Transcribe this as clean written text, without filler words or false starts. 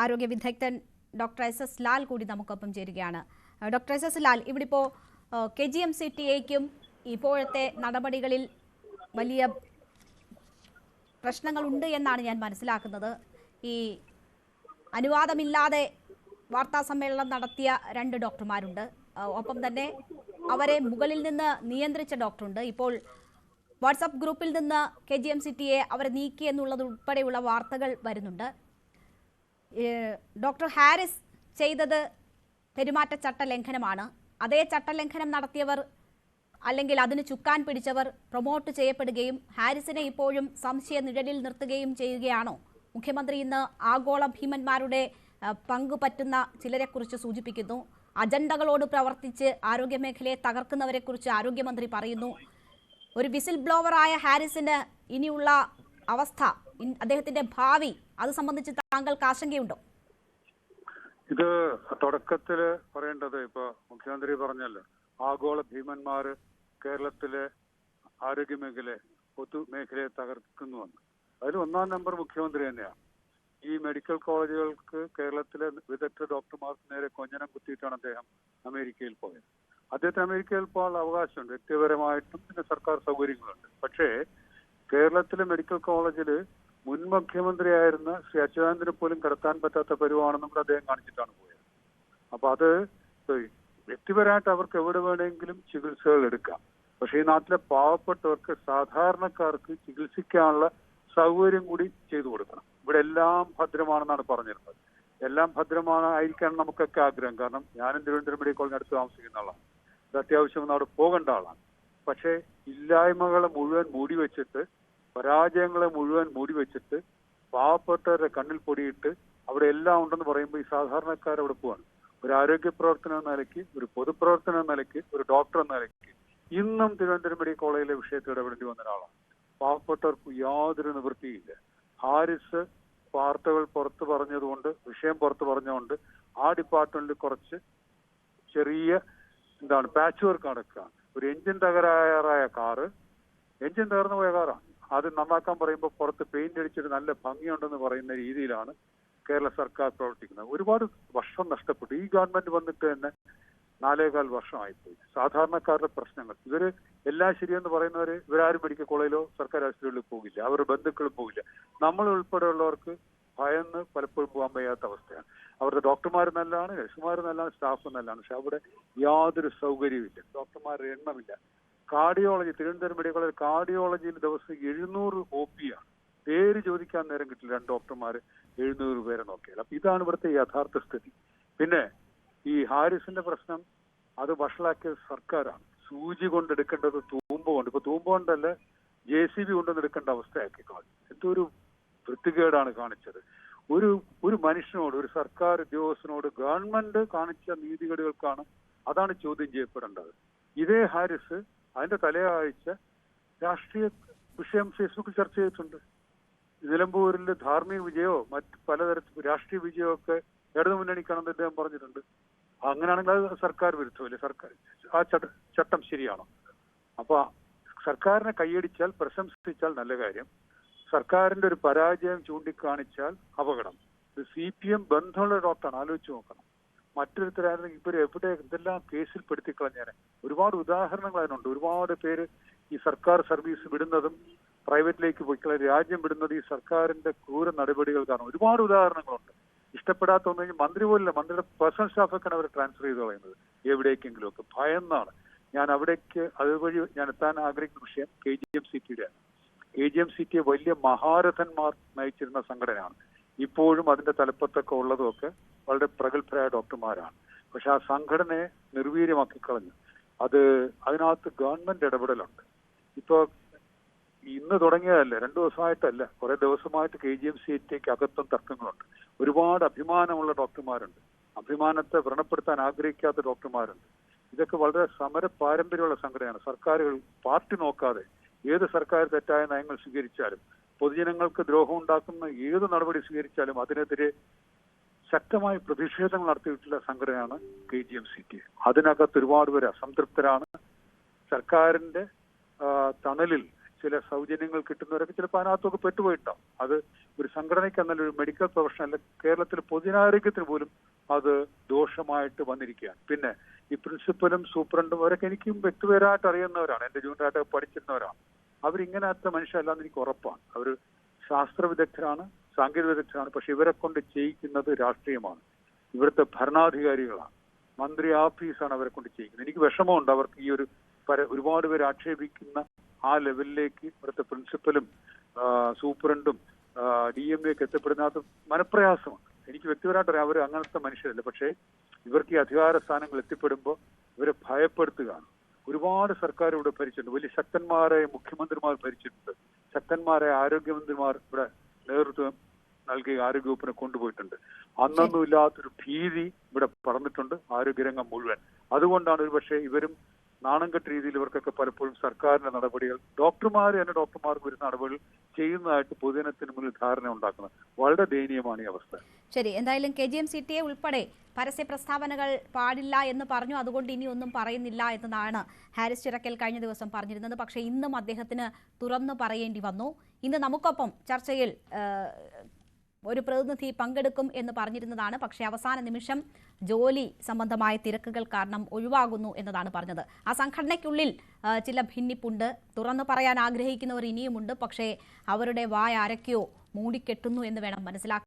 ആരോഗ്യ വിദഗ്ധൻ doctor SS Lal കൂടി നമുക്കൊപ്പം ചേരുകയാണ്. ഡോക്ടർ SS ലാൽ, ഇവിടെ ഇപ്പോൾ KGM-CTA-ക്കും ഇപ്പോഴത്തെ നടപടികളിൽ വലിയ പ്രശ്നങ്ങളുണ്ട് എന്നാണ് ഞാൻ മനസ്സിലാക്കുന്നത്. ഈ അനുവാദമില്ലാതെ വാർത്താ സമ്മേളനം നടത്തിയ 2 ഡോക്ടർമാരുണ്ട്. ഒപ്പം തന്നെ അവരെ മുകളിൽ നിന്ന് നിയന്ത്രിച്ച ഡോക്ടറുണ്ട്. ഇപ്പോൾ വാട്സാപ്പ് ഗ്രൂപ്പിൽ നിന്ന് KGM-CTA അവരെ നീക്കി എന്നുള്ളത് ഉൾപ്പെടെയുള്ള വാർത്തകൾ വരുന്നുണ്ട്. ഡോക്ടർ ഹാരിസ് ചെയ്തത് പെരുമാറ്റച്ചട്ട ലംഘനമാണ്. അതേ ചട്ടലംഘനം നടത്തിയവർ അല്ലെങ്കിൽ അതിന് ചുക്കാൻ പിടിച്ചവർ പ്രൊമോട്ട് ചെയ്യപ്പെടുകയും ഹാരിസിനെ ഇപ്പോഴും സംശയ നിഴലിൽ നിർത്തുകയും ചെയ്യുകയാണോ? മുഖ്യമന്ത്രി ഇന്ന് ആഗോള ഭീമന്മാരുടെ പങ്കു പറ്റുന്ന ചിലരെക്കുറിച്ച് സൂചിപ്പിക്കുന്നു. അജണ്ടകളോട് പ്രവർത്തിച്ച് ആരോഗ്യമേഖലയെ തകർക്കുന്നവരെക്കുറിച്ച് ആരോഗ്യമന്ത്രി പറയുന്നു. ഒരു വിസിൽ ബ്ലോവറായ ഹാരിസിന് ഇനിയുള്ള അവസ്ഥ, അദ്ദേഹത്തിന്റെ ഭാവി, അത് സംബന്ധിച്ച് താങ്കൾക്ക് ആശങ്കയുണ്ടോ? ഇത് തുടക്കത്തില് പറയേണ്ടത്, ഇപ്പൊ മുഖ്യമന്ത്രി പറഞ്ഞല്ലോ, ആഗോള ഭീമന്മാര് കേരളത്തിലെ ആരോഗ്യമേഖലയെ, പൊതുമേഖലയെ തകർക്കുന്നുവെന്ന്. അതിൽ 1-ാം നമ്പർ മുഖ്യമന്ത്രി തന്നെയാണ്. ഈ മെഡിക്കൽ കോളേജുകൾക്ക് കേരളത്തിലെ വിദഗ്ധ ഡോക്ടർമാർക്ക് നേരെ കൊഞ്ഞനം കുത്തിയിട്ടാണ് അദ്ദേഹം അമേരിക്കയിൽ പോയത്. അദ്ദേഹത്തിന് അമേരിക്കയിൽ പോകാനുള്ള അവകാശമുണ്ട്, വ്യക്തിപരമായിട്ടും പിന്നെ സർക്കാർ സൗകര്യങ്ങളുണ്ട്. പക്ഷേ കേരളത്തിലെ മെഡിക്കൽ കോളേജിൽ മുൻ മുഖ്യമന്ത്രിയായിരുന്ന ശ്രീ അച്യുതാനന്ദന് പോലും കിടത്താൻ പറ്റാത്ത പരുവാണെന്നും കൂടെ അദ്ദേഹം കാണിച്ചിട്ടാണ് പോയത്. അപ്പൊ അത് വ്യക്തിപരമായിട്ട് അവർക്ക് എവിടെ വേണമെങ്കിലും ചികിത്സകൾ എടുക്കാം. പക്ഷെ ഈ നാട്ടിലെ പാവപ്പെട്ടവർക്ക്, സാധാരണക്കാർക്ക് ചികിത്സിക്കാനുള്ള സൗകര്യം കൂടി ചെയ്തു കൊടുക്കണം. ഇവിടെ എല്ലാം ഭദ്രമാണെന്നാണ് പറഞ്ഞിരുന്നത്. എല്ലാം ഭദ്രമായിരിക്കാണ് നമുക്കൊക്കെ ആഗ്രഹം. കാരണം ഞാനും തിരുവനന്തപുരം മെഡിക്കൽ കോളേജിന് അടുത്ത് താമസിക്കുന്ന ആളാണ്. ഇത് അത്യാവശ്യം അവിടെ പോകേണ്ട ആളാണ്. പക്ഷേ ഇല്ലായ്മകളെ മുഴുവൻ മൂടി വെച്ചിട്ട്, പരാജയങ്ങളെ മുഴുവൻ മൂടി വെച്ചിട്ട്, പാവപ്പെട്ടവരുടെ കണ്ണിൽ പൊടിയിട്ട് അവിടെ എല്ലാം ഉണ്ടെന്ന് പറയുമ്പോൾ ഈ സാധാരണക്കാരവിടെ പോവാണ്. ഒരു ആരോഗ്യ പ്രവർത്തനം എന്ന നിലയ്ക്ക്, ഒരു പൊതുപ്രവർത്തനം എന്ന നിലയ്ക്ക്, ഒരു ഡോക്ടർ എന്ന നിലയ്ക്ക് ഇന്നും തിരുവനന്തപുരം മെഡിക്കൽ കോളേജിലെ വിഷയത്തിൽ ഇടപെടേണ്ടി വന്ന ഒരാളാണ്. പാവപ്പെട്ടവർക്ക് യാതൊരു നിവൃത്തിയില്ല. ഹാരിസ് വാർത്തകൾ പുറത്തു പറഞ്ഞതുകൊണ്ട്, വിഷയം പുറത്തു പറഞ്ഞുകൊണ്ട് ആ ഡിപ്പാർട്ട്മെന്റിൽ കുറച്ച് ചെറിയ പാച്ച് വർക്ക് നടക്കുകയാണ്. ഒരു എഞ്ചിൻ തകരാറായ കാറ്, എഞ്ചിൻ തകർന്നു പോയ കാറാണ്, അത് നന്നാക്കാൻ പറയുമ്പോൾ പുറത്ത് പെയിന്റ് അടിച്ചിട്ട് നല്ല ഭംഗിയുണ്ടെന്ന് പറയുന്ന രീതിയിലാണ് കേരള സർക്കാർ പ്രവർത്തിക്കുന്നത്. ഒരുപാട് വർഷം നഷ്ടപ്പെട്ടു. ഈ ഗവൺമെന്റ് വന്നിട്ട് തന്നെ 4.25 വർഷമായിപ്പോയി. സാധാരണക്കാരുടെ പ്രശ്നങ്ങൾ, ഇവര് എല്ലാം ശരിയെന്ന് പറയുന്നവര് ഇവരാരും മെഡിക്കൽ കോളേജിലോ സർക്കാർ ആശുപത്രികളിലോ പോകില്ല, അവരുടെ ബന്ധുക്കളും പോകില്ല. നമ്മൾ ഉൾപ്പെടെയുള്ളവർക്ക് ഭയന്ന് പലപ്പോഴും പോകാൻ വയ്യാത്ത അവസ്ഥയാണ്. അവരുടെ ഡോക്ടർമാർ നല്ലതാണ്, നഴ്സുമാർ നല്ലതാണ്, സ്റ്റാഫ് നല്ലതാണ്. പക്ഷെ അവിടെ യാതൊരു സൗകര്യമില്ല, ഡോക്ടർമാരുടെ എണ്ണമില്ല. കാർഡിയോളജി, തിരുവനന്തപുരം മെഡിക്കൽ കോളേജ് കാർഡിയോളജിയിൽ ദിവസം 700 OP ആണ്. പേര് ചോദിക്കാൻ നേരം കിട്ടില്ല. 2 ഡോക്ടർമാർ 700 പേരെ നോക്കിയാൽ. അപ്പൊ ഇതാണ് ഇവിടുത്തെ യഥാർത്ഥ സ്ഥിതി. പിന്നെ ഈ ഹാരിസിന്റെ പ്രശ്നം, അത് വഷളാക്കിയത് സർക്കാരാണ്. സൂചി കൊണ്ടെടുക്കേണ്ടത് തൂമ്പ കൊണ്ട്, ഇപ്പൊ തൂമ്പ കൊണ്ടല്ല JCB കൊണ്ടൊന്നും എടുക്കേണ്ട അവസ്ഥയാക്കി കളഞ്ഞു. എന്തൊരു വൃത്തികേടാണ് കാണിച്ചത്. ഒരു മനുഷ്യനോട്, ഒരു സർക്കാർ ഉദ്യോഗസ്ഥനോട് ഗവൺമെന്റ് കാണിച്ച നീതികേടുകൾക്കാണ്, അതാണ് ചോദ്യം ചെയ്യപ്പെടേണ്ടത്. ഇതേ ഹാരിസ് അതിന്റെ തലയാഴ്ച രാഷ്ട്രീയ വിഷയം ഫേസ്ബുക്കിൽ ചർച്ച ചെയ്തിട്ടുണ്ട്. നിലമ്പൂരിൽ ധാർമ്മിക വിജയമോ മറ്റ് പലതരത്തിൽ രാഷ്ട്രീയ വിജയമോ ഒക്കെ ഇടതു മുന്നണിക്കാണെന്ന് അദ്ദേഹം പറഞ്ഞിട്ടുണ്ട്. അങ്ങനെയാണെങ്കിൽ അത് സർക്കാർ വിരുദ്ധമല്ലേ? സർക്കാർ ആ ചട്ടം ശരിയാണോ? അപ്പൊ സർക്കാരിനെ കൈയടിച്ചാൽ, പ്രശംസിച്ചാൽ നല്ല കാര്യം. സർക്കാരിന്റെ ഒരു പരാജയം ചൂണ്ടിക്കാണിച്ചാൽ അപകടം. ഇത് CPM ബന്ധമുള്ള ഡോക്ടറാണ്, ആലോചിച്ച് നോക്കണം. മറ്റൊരുത്തരായിരുന്നെങ്കിൽ ഇവർ എവിടെ എന്തെല്ലാം കേസിൽ പെടുത്തിക്കളഞ്ഞേനെ. ഒരുപാട് ഉദാഹരണങ്ങൾ അതിനുണ്ട്. ഒരുപാട് പേര് ഈ സർക്കാർ സർവീസ് വിടുന്നതും പ്രൈവറ്റിലേക്ക് പോയിക്കളെ രാജ്യം വിടുന്നത് ഈ സർക്കാരിന്റെ ക്രൂര നടപടികൾ കാരണം ഒരുപാട് ഉദാഹരണങ്ങളുണ്ട്. ഇഷ്ടപ്പെടാത്ത ഒന്നും മന്ത്രി പോലില്ല, മന്ത്രിയുടെ പേഴ്സണൽ സ്റ്റാഫൊക്കെയാണ് അവർ ട്രാൻസ്ഫർ ചെയ്ത് കളയുന്നത് എവിടേക്കെങ്കിലും ഒക്കെ. ഭയന്നാണ്. ഞാൻ അവിടേക്ക് അതുവഴി ഞാൻ എത്താൻ ആഗ്രഹിക്കുന്ന വിഷയം KGM-CTA ആണ്. KGM-CTA വലിയ മഹാരഥന്മാർ നയിച്ചിരുന്ന സംഘടനയാണ്. ഇപ്പോഴും അതിന്റെ തലപ്പത്തൊക്കെ ഉള്ളതുമൊക്കെ വളരെ പ്രഗത്ഭരായ ഡോക്ടർമാരാണ്. പക്ഷെ ആ സംഘടനയെ നിർവീര്യമാക്കി കളഞ്ഞു. അതിനകത്ത് ഗവൺമെന്റ് ഇടപെടലുണ്ട്. ഇപ്പൊ ഇന്ന് തുടങ്ങിയതല്ല, 2 ദിവസമായിട്ടല്ല, കുറെ ദിവസമായിട്ട് KGM-CTA അകത്തും തർക്കങ്ങളുണ്ട്. ഒരുപാട് അഭിമാനമുള്ള ഡോക്ടർമാരുണ്ട്, അഭിമാനത്തെ വ്രണപ്പെടുത്താൻ ആഗ്രഹിക്കാത്ത ഡോക്ടർമാരുണ്ട്. ഇതൊക്കെ വളരെ സമര പാരമ്പര്യമുള്ള സംഘടനയാണ്. സർക്കാരുകൾ പാർട്ടി നോക്കാതെ ഏത് സർക്കാർ തെറ്റായ നയങ്ങൾ സ്വീകരിച്ചാലും, പൊതുജനങ്ങൾക്ക് ദ്രോഹം ഉണ്ടാക്കുന്ന ഏത് നടപടി സ്വീകരിച്ചാലും അതിനെതിരെ ശക്തമായ പ്രതിഷേധങ്ങൾ നടത്തിയിട്ടുള്ള സംഘടനയാണ് KGM-CTA. അതിനകത്ത് ഒരുപാട് പേര് അസംതൃപ്തരാണ്. സർക്കാരിന്റെ തണലിൽ ചില സൗജന്യങ്ങൾ കിട്ടുന്നവരൊക്കെ ചിലപ്പോൾ അതിനകത്തൊക്കെ പെട്ടുപോയിട്ടാവും. അത് ഒരു സംഘടനയ്ക്ക് എന്നല്ല, ഒരു മെഡിക്കൽ പ്രൊഫഷണൽ കേരളത്തിൽ പൊതുജനാരോഗ്യത്തിന് പോലും അത് ദോഷമായിട്ട് വന്നിരിക്കുകയാണ്. പിന്നെ ഈ പ്രിൻസിപ്പലും സൂപ്രണ്ടും അവരൊക്കെ എനിക്കും വ്യക്തിപരമായിട്ട് അറിയുന്നവരാണ്, എന്റെ ജൂനിയറായിട്ട് പഠിച്ചിരുന്നവരാണ്. അവരിങ്ങനത്തെ മനുഷ്യരല്ലാന്ന് എനിക്ക് ഉറപ്പാണ്. അവർ ശാസ്ത്ര വിദഗ്ധരാണ്, സാങ്കേതിക വിദഗ്ധരാണ്. പക്ഷെ ഇവരെ കൊണ്ട് ചെയ്യിക്കുന്നത് രാഷ്ട്രീയമാണ്. ഇവിടുത്തെ ഭരണാധികാരികളാണ്, മന്ത്രി ആഫീസാണ് അവരെ കൊണ്ട് ചെയ്യിക്കുന്നത്. എനിക്ക് വിഷമമുണ്ട് അവർക്ക് ഈ ഒരു ഒരുപാട് പേര് ആക്ഷേപിക്കുന്ന ആ ലെവലിലേക്ക് ഇവിടുത്തെ പ്രിൻസിപ്പലും സൂപ്രണ്ടും DMA ഒക്കെ എത്തപ്പെടുന്നത് മനപ്രയാസമാണ്. എനിക്ക് വ്യക്തിപരമായിട്ട് അറിയാം, അവർ അങ്ങനത്തെ മനുഷ്യരല്ല. പക്ഷേ ഇവർക്ക് ഈ അധികാര സ്ഥാനങ്ങൾ എത്തിപ്പെടുമ്പോൾ ഇവരെ ഭയപ്പെടുത്തുകയാണ്. ഒരുപാട് സർക്കാർ ഇവിടെ ഭരിച്ചിട്ടുണ്ട്, വലിയ ശക്തന്മാരായ മുഖ്യമന്ത്രിമാർ ഭരിച്ചിട്ടുണ്ട്, ശക്തന്മാരായ ആരോഗ്യമന്ത്രിമാർ ഇവിടെ നേതൃത്വം നൽകി ആരോഗ്യവകുപ്പിനെ കൊണ്ടുപോയിട്ടുണ്ട്. അന്നൊന്നും ഇല്ലാത്തൊരു ഭീതി ഇവിടെ പറന്നിട്ടുണ്ട് ആരോഗ്യരംഗം മുഴുവൻ. അതുകൊണ്ടാണ് ഒരുപക്ഷെ ഇവരും നാണം കെട്ട രീതിയിൽ ഇവർക്കൊക്കെ പലപ്പോഴും സർക്കാരിന്റെ നടപടികൾ, ഡോക്ടർമാർക്ക് വരുന്ന നടപടികൾ ചെയ്യുന്നതായിട്ട് പൊതുജനത്തിന് മുന്നിൽ ധാരണ ഉണ്ടാക്കുന്നത്. വളരെ ദയനീയമാണ് ഈ അവസ്ഥ. ശരി, എന്തായാലും KGM-CTA ഉൾപ്പെടെ പരസ്യ പ്രസ്താവനകൾ പാടില്ല എന്ന് പറഞ്ഞു. അതുകൊണ്ട് ഇനി ഒന്നും പറയുന്നില്ല എന്നതാണ് ഹാരിസ് ചിറക്കൽ കഴിഞ്ഞ ദിവസം പറഞ്ഞിരുന്നത്. പക്ഷേ ഇന്നും അദ്ദേഹത്തിന് തുറന്നു പറയേണ്ടി വന്നു. ഇന്ന് നമുക്കൊപ്പം ചർച്ചയിൽ ഒരു പ്രതിനിധി പങ്കെടുക്കും എന്ന് പറഞ്ഞിരുന്നതാണ്. പക്ഷേ അവസാന നിമിഷം ജോലി സംബന്ധമായ തിരക്കുകൾ കാരണം ഒഴിവാകുന്നു എന്നതാണ് പറഞ്ഞത്. ആ സംഘടനയ്ക്കുള്ളിൽ ചില ഭിന്നിപ്പുണ്ട്, തുറന്നു പറയാൻ ആഗ്രഹിക്കുന്നവർ ഇനിയുമുണ്ട്. പക്ഷേ അവരുടെ വായ ആരൊക്കെയോ മൂടിക്കെട്ടുന്നു എന്ന് വേണം മനസ്സിലാക്കാൻ.